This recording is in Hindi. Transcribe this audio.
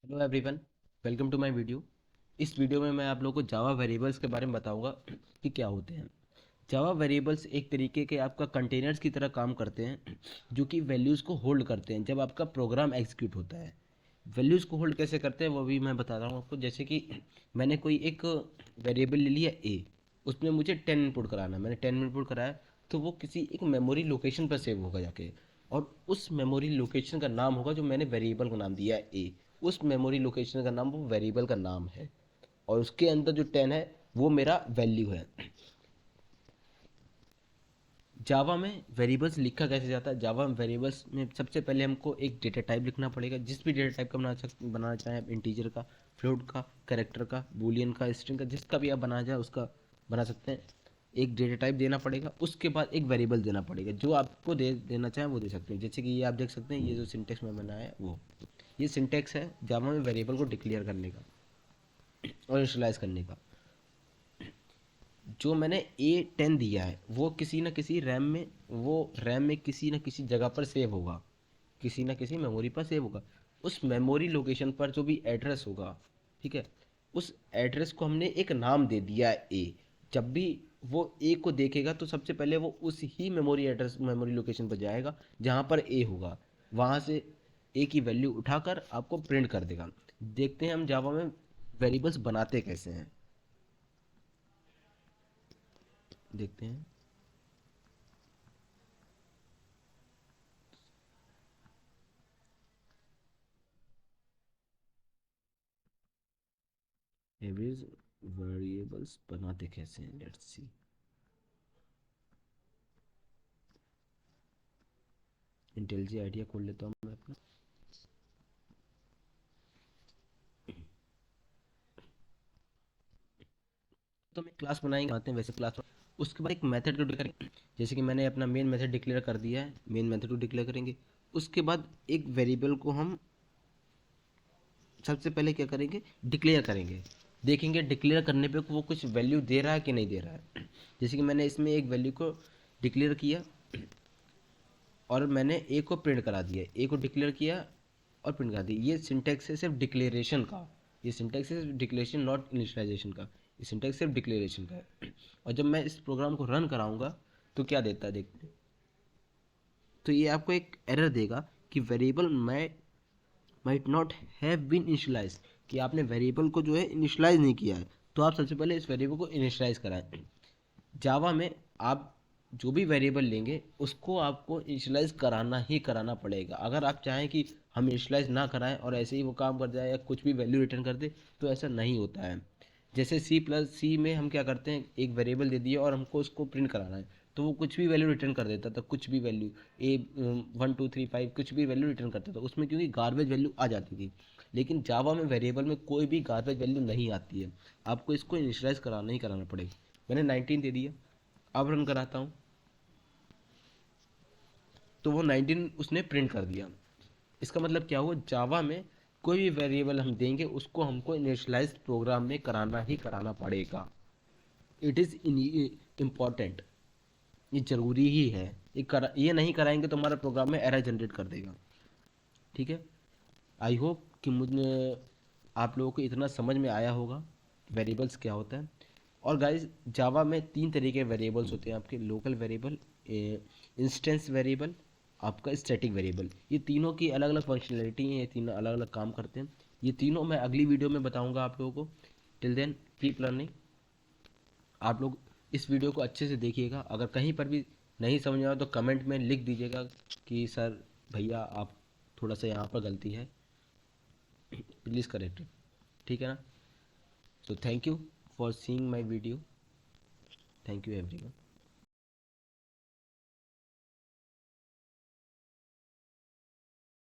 Hello everyone, welcome to my video. इस वीडियो में मैं आप लोगों को जावा वेरिएबल्स के बारे में बताऊंगा कि क्या होते हैं। जावा वेरिएबल्स एक तरीके के आपका कंटेनर्स की तरह काम करते हैं, जो कि वैल्यूज़ को होल्ड करते हैं जब आपका प्रोग्राम एग्जीक्यूट होता है। वैल्यूज़ को होल्ड कैसे करते हैं वो भी मैं बता रहा हूँ आपको। जैसे कि मैंने कोई एक वेरिएबल ले लिया ए, उसमें मुझे 10 इनपुट कराना है। मैंने 10 इनपुट कराया तो वो किसी एक मेमोरी लोकेशन पर सेव होगा जाके, और उस मेमोरी लोकेशन का नाम होगा जो मैंने वेरिएबल को नाम दिया है ए। उस मेमोरी लोकेशन का नाम वो वेरिएबल का नाम है, और उसके अंदर जो 10 है वो मेरा वैल्यू है। जावा में वेरिएबल्स लिखा कैसे जाता है? जावा में वेरिएबल्स में सबसे पहले हमको एक डेटा टाइप लिखना पड़ेगा, जिस भी डेटा टाइप का बनाना चाहें आप, इंटीजर का, फ्लोट का, कैरेक्टर का, बूलियन का, स्ट्रिंग का, जिसका भी आप बनाना चाहें उसका बना सकते हैं। एक डेटा टाइप देना पड़ेगा, उसके बाद एक वेरिएबल देना पड़ेगा। जो आपको दे देना चाहें वो दे सकते हैं। जैसे कि ये आप देख सकते हैं, ये जो सिंटेक्स में बनाया है वो, ये सिंटेक्स है जावा में वेरिएबल को डिक्लेयर करने का और इनिशियलाइज करने का। जो मैंने A10 दिया है वो किसी न किसी रैम में, वो रैम में किसी न किसी जगह पर सेव होगा, किसी न किसी मेमोरी पर सेव होगा। उस मेमोरी लोकेशन पर जो भी एड्रेस होगा, ठीक है, उस एड्रेस को हमने एक नाम दे दिया है ए। जब भी वो ए को देखेगा तो सबसे पहले वो उस ही मेमोरी एड्रेस, मेमोरी लोकेशन पर जाएगा जहाँ पर ए होगा। वहाँ से ए की वैल्यू उठाकर आपको प्रिंट कर देगा। देखते हैं हम जावा में वेरिएबल्स बनाते कैसे हैं, देखते हैं। एवरेज वेरिएबल्स बनाते कैसे हैं, लेट्स सी। इंटेलिजी आइडिया खोल लेता हूँ मैं अपना। तो मैं क्लास बनाएंगे, आते हैं वैसे क्लास। उसके बाद एक मेथड को डिक्लेयर करेंगे। जैसे कि मैंने अपना मेन मेथड डिक्लेयर कर दिया है, मेन मेथड को डिक्लेयर करेंगे। उसके बाद एक वेरिएबल को हम सबसे पहले क्या करेंगे, डिक्लेयर करेंगे। देखेंगे डिक्लेयर करने पे वो कुछ वैल्यू दे रहा है कि नहीं दे रहा है। जैसे कि मैंने इसमें एक वैल्यू को डिक्लेयर किया और मैंने ए को प्रिंट करा दिया, ए को डिक्लेयर किया और प्रिंट करा दिया। ये सिंटेक्स है सिर्फ डिक्लेरेशन का, ये सिंटेक्स है डिक्लेरेशन नॉट इनिशियलाइजेशन का। ये सिंटेक्स सिर्फ डिक्लेरेशन का है। और जब मैं इस प्रोग्राम को रन कराऊंगा तो क्या देता है देखते हैं। तो ये आपको एक एरर देगा कि variable might not have been initialise, कि आपने वेरिएबल को जो है इनिशियलाइज नहीं किया है। तो आप सबसे पहले इस वेरिएबल को इनिशियलाइज कराएं। जावा में आप जो भी वेरिएबल लेंगे उसको आपको इनिशियलाइज कराना ही कराना पड़ेगा। अगर आप चाहें कि हम इनिशियलाइज ना कराएं और ऐसे ही वो काम कर जाए या कुछ भी वैल्यू रिटर्न कर दे, तो ऐसा नहीं होता है। जैसे C++ में हम क्या करते हैं, एक वेरिएबल दे दिए और हमको उसको प्रिंट कराना है, तो वो कुछ भी वैल्यू रिटर्न कर देता था, कुछ भी वैल्यू, ए 1 2 3 5 कुछ भी वैल्यू रिटर्न करता था उसमें, क्योंकि गार्बेज वैल्यू आ जाती थी। लेकिन जावा में वेरिएबल में कोई भी गार्बेज वैल्यू नहीं आती है। आपको इसको इनिशियलाइज कराना ही कराना पड़ेगा। मैंने 19 दे दिया, अब रन कराता हूँ तो वो 19 उसने प्रिंट कर दिया। इसका मतलब क्या हुआ, जावा में कोई भी वेरिएबल हम देंगे उसको हमको इनिशियलाइज प्रोग्राम में कराना ही कराना पड़ेगा। इट इज़ इम्पॉर्टेंट, ये ज़रूरी ही है। ये नहीं कराएंगे तो हमारा प्रोग्राम में एरर जनरेट कर देगा। ठीक है। आई होप कि मुझे आप लोगों को इतना समझ में आया होगा वेरिएबल्स क्या होता है। और गाइस, जावा में 3 तरीके के वेरिएबल्स होते हैं आपके: लोकल वेरिएबल, इंस्टेंस वेरिएबल, आपका स्टैटिक वेरिएबल। ये तीनों की अलग अलग फंक्शनैलिटी है, ये तीनों अलग अलग काम करते हैं। ये तीनों मैं अगली वीडियो में बताऊंगा आप लोगों को। Till then keep learning. आप लोग इस वीडियो को अच्छे से देखिएगा। अगर कहीं पर भी नहीं समझ में आया तो कमेंट में लिख दीजिएगा कि सर, भैया आप थोड़ा सा यहाँ पर गलती है, प्लीज़ करेक्ट इट। ठीक है ना? So thank you for seeing my video. Thank you everyone.